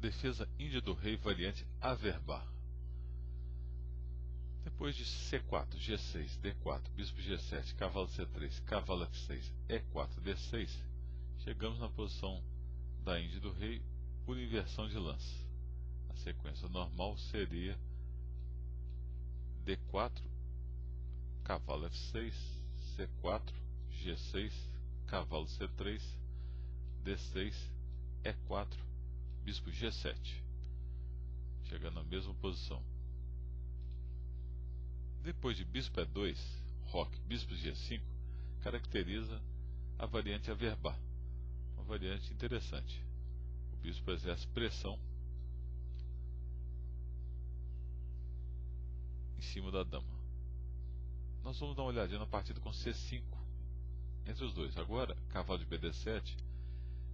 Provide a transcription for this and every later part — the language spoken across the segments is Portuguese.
Defesa índia do rei, variante Averbar. Depois de C4, G6, D4, bispo G7, cavalo C3, cavalo F6, E4, D6, chegamos na posição da índia do rei por inversão de lança. A sequência normal seria D4, cavalo F6, C4, G6, cavalo C3, D6, E4, bispo G7, chegando na mesma posição. Depois de bispo E2, roque, bispo G5, caracteriza a variante Averbar, uma variante interessante. O bispo exerce pressão em cima da dama. Nós vamos dar uma olhadinha na partida com C5 entre os dois. Agora, cavalo de BD7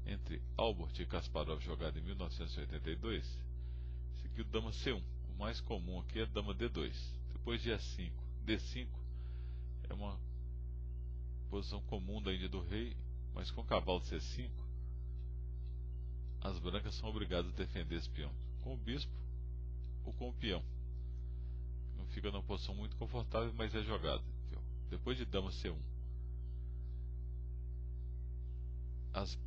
entre Albert e Kasparov, jogado em 1982, seguiu dama C1. O mais comum aqui é dama D2. Depois de E5, D5 é uma posição comum da índia do rei, mas com cavalo C5 as brancas são obrigadas a defender esse peão com o bispo ou com o peão. Não fica numa posição muito confortável, mas é jogada. Depois de dama C1, as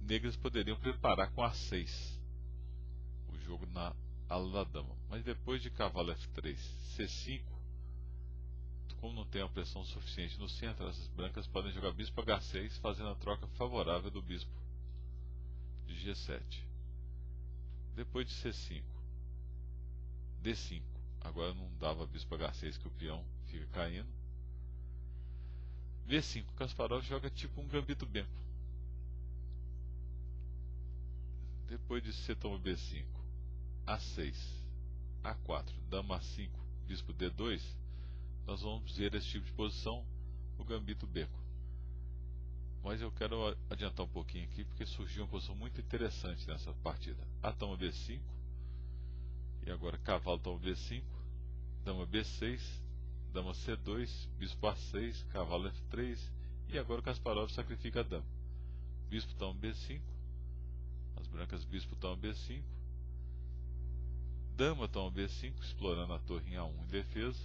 negras poderiam preparar com A6 o jogo na ala da dama, mas depois de cavalo F3, C5, como não tem uma pressão suficiente no centro, as brancas podem jogar bispo H6, fazendo a troca favorável do bispo de G7. Depois de C5, D5, agora não dava bispo H6 que o peão fica caindo. V5, Kasparov joga tipo um gambito benco. Depois de C toma B5, A6, A4, dama A5, bispo D2, nós vamos ver esse tipo de posição, o gambito beco. Mas eu quero adiantar um pouquinho aqui, porque surgiu uma posição muito interessante nessa partida. A toma B5, e agora cavalo toma B5, dama B6, dama C2, bispo A6, cavalo F3, e agora o Kasparov sacrifica a dama. Bispo toma B5, as brancas bispo toma B5, dama toma B5, explorando a torre em A1 em defesa.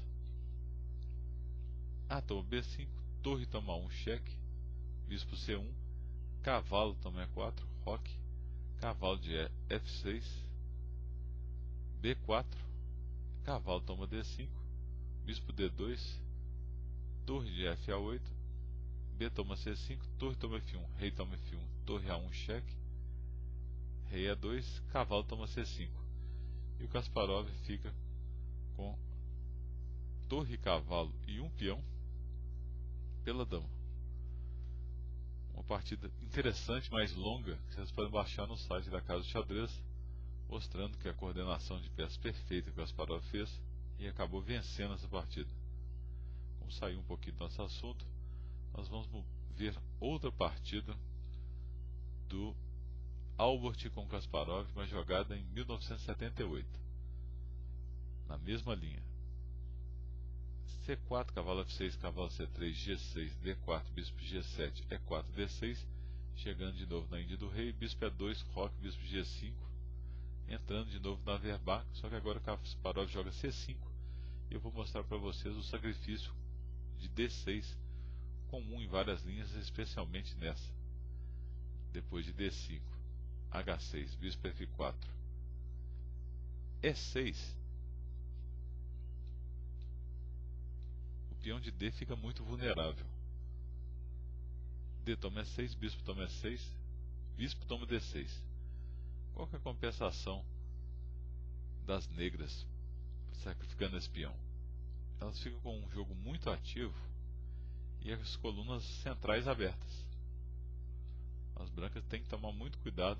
A toma B5, torre toma 1, cheque, bispo C1, cavalo toma E4, roque, cavalo de F6, B4, cavalo toma D5, bispo D2, torre de FA8, B toma C5, torre toma F1, rei toma F1, torre A1, cheque, rei E2, cavalo toma C5. E o Kasparov fica com torre, cavalo e um peão pela dama. Uma partida interessante, mais longa, que vocês podem baixar no site da Casa do Xadrez, mostrando que a coordenação de peças perfeita que o Kasparov fez e acabou vencendo essa partida. Como saiu um pouquinho do nosso assunto, nós vamos ver outra partida do Albert com Kasparov, uma jogada em 1978, na mesma linha. C4, cavalo F6, cavalo C3, G6, D4, bispo G7, E4, D6, chegando de novo na índia do rei, bispo E2, roque, bispo G5, entrando de novo na Averbar, só que agora Kasparov joga C5, e eu vou mostrar para vocês o sacrifício de D6, comum em várias linhas, especialmente nessa. Depois de D5, H6, bispo F4, E6, o peão de D fica muito vulnerável. D toma E6, bispo toma E6, bispo toma D6. Qual que é a compensação das negras sacrificando esse peão? Elas ficam com um jogo muito ativo e as colunas centrais abertas. As brancas têm que tomar muito cuidado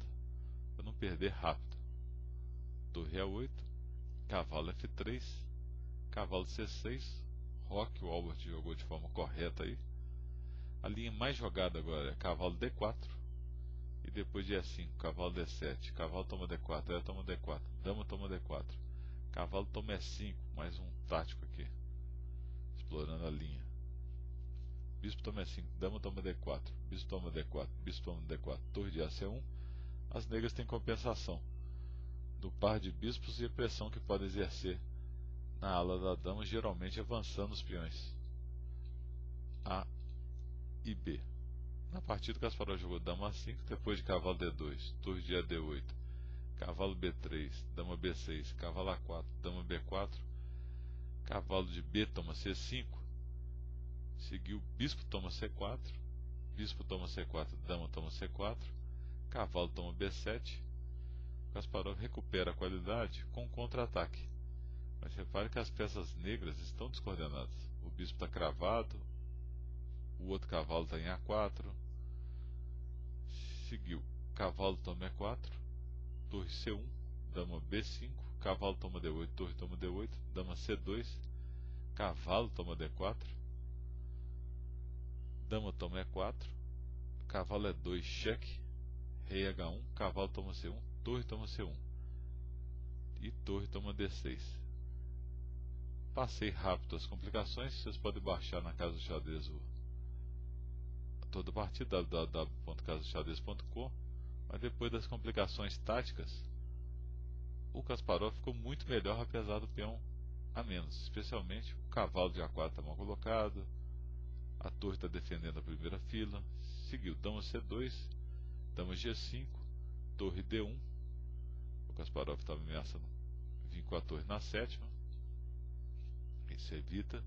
para não perder rápido. Torre A8, cavalo F3, cavalo C6, roque, o Albert jogou de forma correta aí. A linha mais jogada agora é cavalo D4, e depois de E5, cavalo D7, cavalo toma D4, E toma D4, dama toma D4, cavalo toma E5, mais um tático aqui, explorando a linha. Bispo toma E5, dama toma D4, bispo toma D4, bispo toma D4, torre de A C1. As negras têm compensação. do par de bispos e a pressão que pode exercer na ala da dama, geralmente avançando os peões A e B. Na partida, Kasparov jogou dama A5, depois de cavalo D2, torre de AD8, cavalo B3, dama B6, cavalo A4, dama B4, cavalo de B toma C5, seguiu bispo toma C4, bispo toma C4, dama toma C4, cavalo toma B7. Kasparov recupera a qualidade com um contra-ataque. Mas repare que as peças negras estão descoordenadas. O bispo está cravado, o outro cavalo está em A4. Seguiu cavalo toma E4, torre C1, dama B5, cavalo toma D8, torre toma D8, dama C2, cavalo toma D4, dama toma E4, cavalo E2, cheque, rei H1, cavalo toma C1, torre toma C1 e torre toma D6. Passei rápido as complicações, vocês podem baixar na Casa do Xadrez toda a partida, www.casadoxadrez.com. Mas depois das complicações táticas, o Kasparov ficou muito melhor apesar do peão a menos, especialmente o cavalo de A4 está mal colocado, a torre está defendendo a primeira fila. Seguiu dama C2, dama G5, torre D1. O Kasparov estava ameaçando vir com a torre na sétima, isso evita.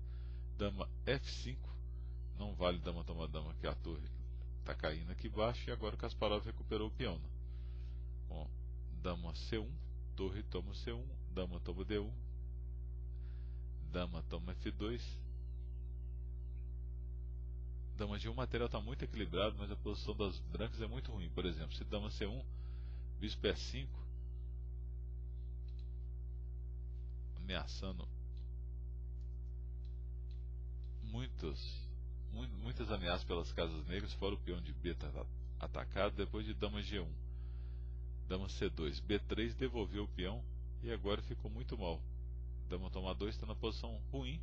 Dama F5, não vale dama toma dama, que a torre está caindo aqui embaixo. E agora o Kasparov recuperou o peão, né? Bom, dama C1, torre toma C1, dama toma D1, dama toma F2. Dama G1, o material está muito equilibrado, mas a posição das brancas é muito ruim. Por exemplo, se dama C1, bispo E5, ameaçando muitas ameaças pelas casas negras, fora o peão de B está atacado. Depois de dama G1, dama C2, B3 devolveu o peão e agora ficou muito mal. Dama toma 2 está na posição ruim,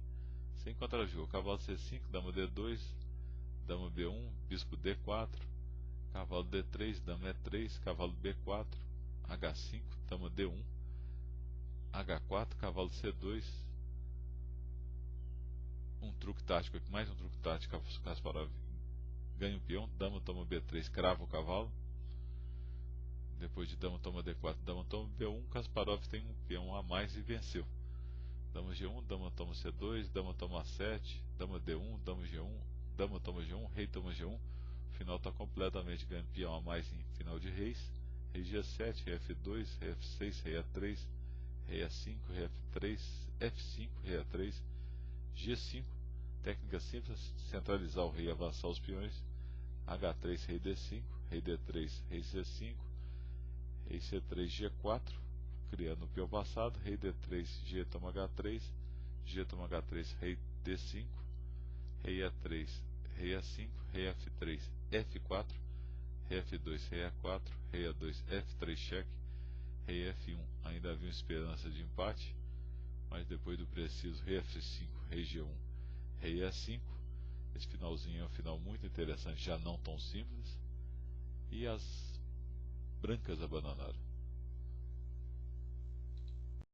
sem contra-jogo. Cavalo C5, dama D2, dama B1, bispo D4, cavalo D3, dama E3, cavalo B4, H5, dama D1, H4, cavalo C2. Um truque tático aqui, mais um truque tático. Kasparov ganha o peão, dama toma B3, crava o cavalo. Depois de dama toma D4, dama toma B1, Kasparov tem um peão a mais e venceu. Dama G1, dama toma C2, dama toma A7, dama D1, dama G1, dama toma G1, rei toma G1. O final está completamente ganhando peão a mais em final de reis. Rei G7, rei F2, rei F6, rei A3, rei A5, rei F3, F5, rei A3, G5, técnica simples, centralizar o rei e avançar os peões. H3, rei D5, rei D3, rei C5, rei C3, G4, criando o peão passado, rei D3, G toma H3, G toma H3, rei D5, rei A3, rei A5, rei F3, F4, rei F2, rei A4, rei A2, F3, cheque, rei F1. Ainda havia esperança de empate, mas depois do preciso, rei F5, rei G1, rei A5. Esse finalzinho é um final muito interessante, já não tão simples, e as brancas abandonaram.